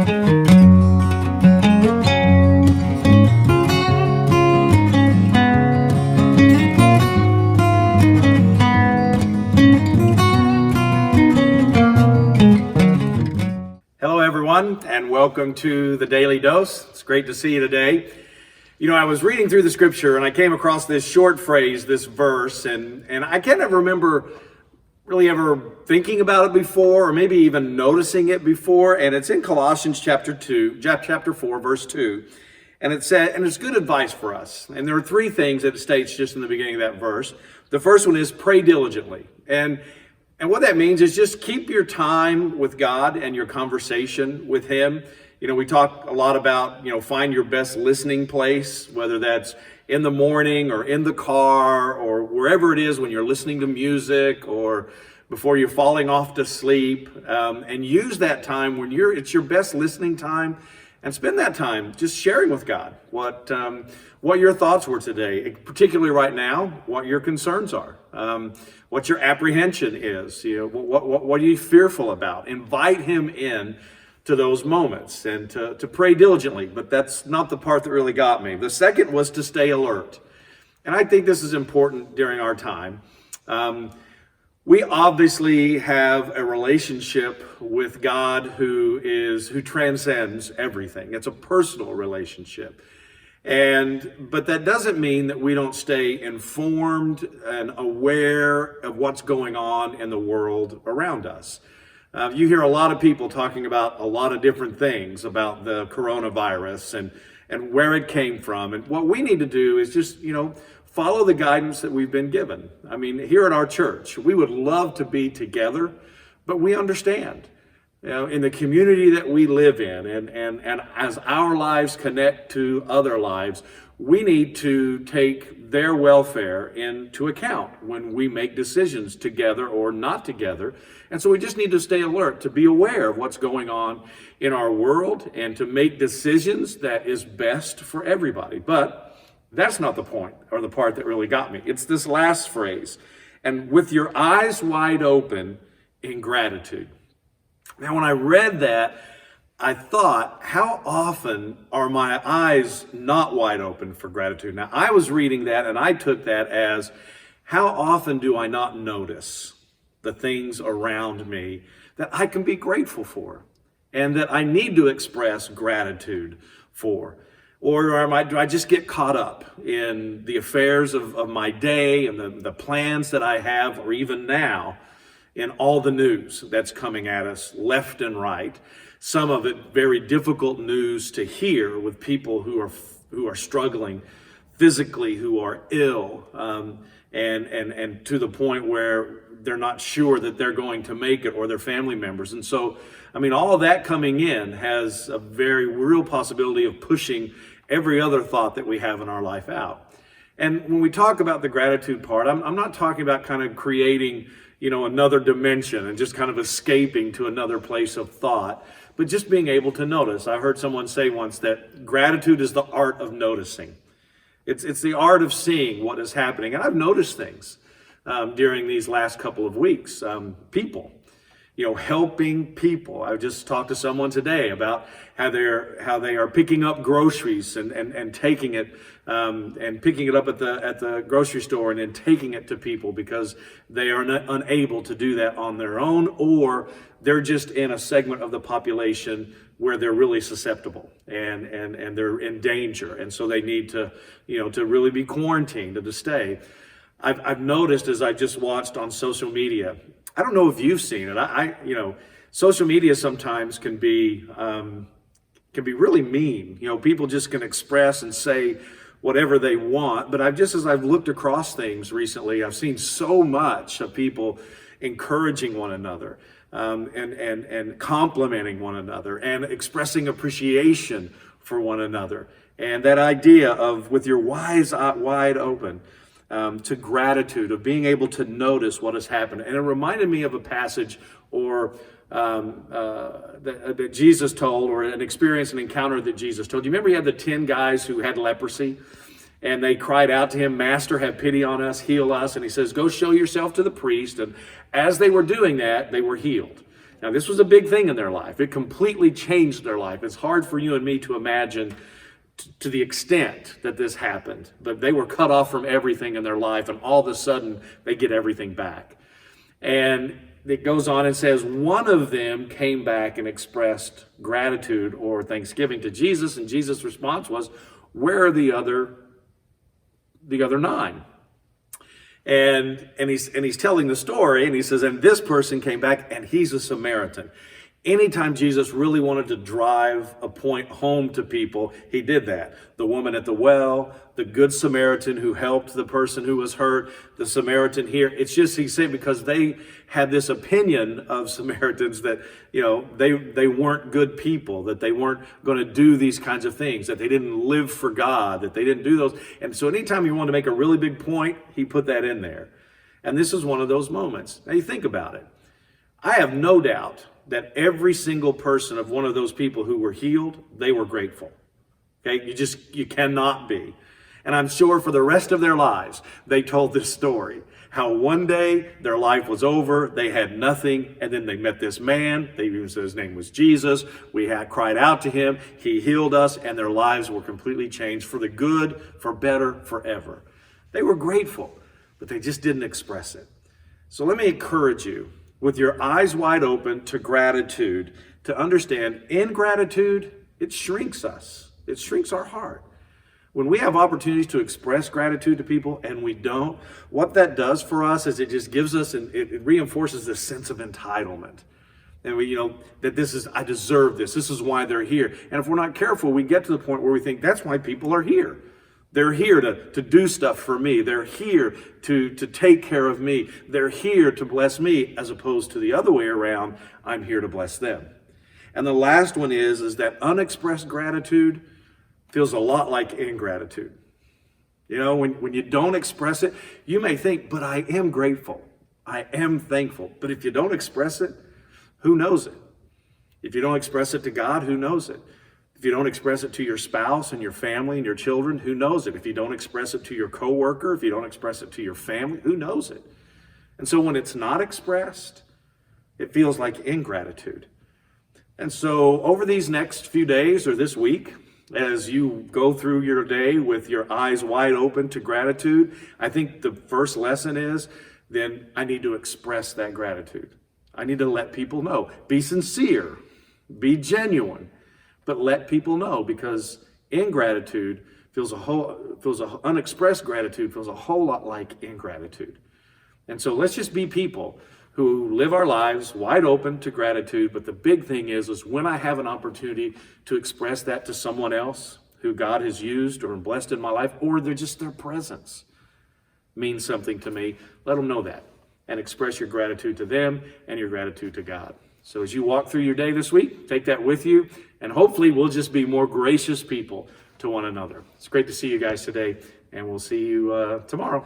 Hello, everyone, and welcome to the Daily Dose. It's great to see you today. You know, I was reading through the scripture and I came across this short phrase, this verse, and I can't ever remember really ever thinking about it before or maybe even noticing it before. And it's in Colossians chapter 4, verse 2. And it said, and it's good advice for us. And there are three things that it states just in the beginning of that verse. The first one is pray diligently. And what that means is just keep your time with God and your conversation with Him. You know, we talk a lot about, find your best listening place, whether that's in the morning or in the car or wherever it is when you're listening to music or before you're falling off to sleep. And use that time when it's your best listening time, and spend that time just sharing with God what your thoughts were today, particularly right now, what your concerns are, what your apprehension is, what are you fearful about? Invite Him in to those moments and to pray diligently. But that's not the part that really got me. The second was to stay alert. And I think this is important during our time. We obviously have a relationship with God who transcends everything. It's a personal relationship. But that doesn't mean that we don't stay informed and aware of what's going on in the world around us. You hear a lot of people talking about a lot of different things about the coronavirus and where it came from. And what we need to do is just, follow the guidance that we've been given. I mean, here at our church, we would love to be together, but we understand, in the community that we live in and as our lives connect to other lives, we need to take their welfare into account when we make decisions together or not together. And so we just need to stay alert, to be aware of what's going on in our world and to make decisions that is best for everybody. But that's not the point or the part that really got me. It's this last phrase, and with your eyes wide open in gratitude. Now, when I read that, I thought, how often are my eyes not wide open for gratitude? Now, I was reading that and I took that as, how often do I not notice the things around me that I can be grateful for and that I need to express gratitude for? Or do I just get caught up in the affairs of my day and the plans that I have, or even now, in all the news that's coming at us left and right? Some of it very difficult news to hear, with people who are struggling physically, who are ill, and to the point where they're not sure that they're going to make it, or their family members. And so, I mean, all of that coming in has a very real possibility of pushing every other thought that we have in our life out. And when we talk about the gratitude part, I'm not talking about kind of creating, another dimension and just kind of escaping to another place of thought, but just being able to notice. I heard someone say once that gratitude is the art of noticing. It's the art of seeing what is happening. And I've noticed things during these last couple of weeks. People, helping people. I just talked to someone today about how they are picking up groceries and taking it and picking it up at the grocery store and then taking it to people because they are unable to do that on their own, or they're just in a segment of the population where they're really susceptible and they're in danger, and so they need to to really be quarantined and to stay. I've noticed, as I just watched on social media, I don't know if you've seen it. Social media sometimes can be really mean. People just can express and say whatever they want. But as I've looked across things recently, I've seen so much of people encouraging one another, and complimenting one another and expressing appreciation for one another. And that idea of, with your eyes wide open, to gratitude, of being able to notice what has happened. And it reminded me of a passage that Jesus told, or an experience, an encounter that Jesus told. You remember he had the 10 guys who had leprosy, and they cried out to him, "Master, have pity on us, heal us." And he says, "Go show yourself to the priest." And as they were doing that, they were healed. Now, this was a big thing in their life. It completely changed their life. It's hard for you and me to imagine to the extent that this happened, but they were cut off from everything in their life, and all of a sudden they get everything back. And it goes on and says, one of them came back and expressed gratitude or thanksgiving to Jesus, and Jesus' response was, where are the other 9? And he's telling the story, and he says, and this person came back, and he's a Samaritan. Anytime Jesus really wanted to drive a point home to people, he did that. The woman at the well, the good Samaritan who helped the person who was hurt, the Samaritan here. It's just, he said, because they had this opinion of Samaritans that, they weren't good people, that they weren't going to do these kinds of things, that they didn't live for God, that they didn't do those. And so anytime you wanted to make a really big point, he put that in there. And this is one of those moments. Now you think about it. I have no doubt that every single person of one of those people who were healed, they were grateful. Okay, you cannot be. And I'm sure for the rest of their lives, they told this story. How one day their life was over, they had nothing, and then they met this man. They even said his name was Jesus. We had cried out to him. He healed us, and their lives were completely changed for the good, for better, forever. They were grateful, but they just didn't express it. So let me encourage you, with your eyes wide open to gratitude, to understand ingratitude, it shrinks us. It shrinks our heart. When we have opportunities to express gratitude to people and we don't, what that does for us is it just gives us, and it reinforces this sense of entitlement. And that I deserve this. This is why they're here. And if we're not careful, we get to the point where we think that's why people are here. They're here to do stuff for me. They're here to take care of me. They're here to bless me, as opposed to the other way around, I'm here to bless them. And the last one is that unexpressed gratitude feels a lot like ingratitude. When you don't express it, you may think, but I am grateful. I am thankful. But if you don't express it, who knows it? If you don't express it to God, who knows it? If you don't express it to your spouse and your family and your children, who knows it? If you don't express it to your coworker, if you don't express it to your family, who knows it? And so when it's not expressed, it feels like ingratitude. And so over these next few days or this week, as you go through your day with your eyes wide open to gratitude, I think the first lesson is, then I need to express that gratitude. I need to let people know. Be sincere. Be genuine. But let people know, because ingratitude unexpressed gratitude feels a whole lot like ingratitude. And so let's just be people who live our lives wide open to gratitude. But the big thing is when I have an opportunity to express that to someone else who God has used or blessed in my life, or their presence means something to me, let them know that and express your gratitude to them and your gratitude to God. So as you walk through your day this week, take that with you, and hopefully we'll just be more gracious people to one another. It's great to see you guys today, and we'll see you tomorrow.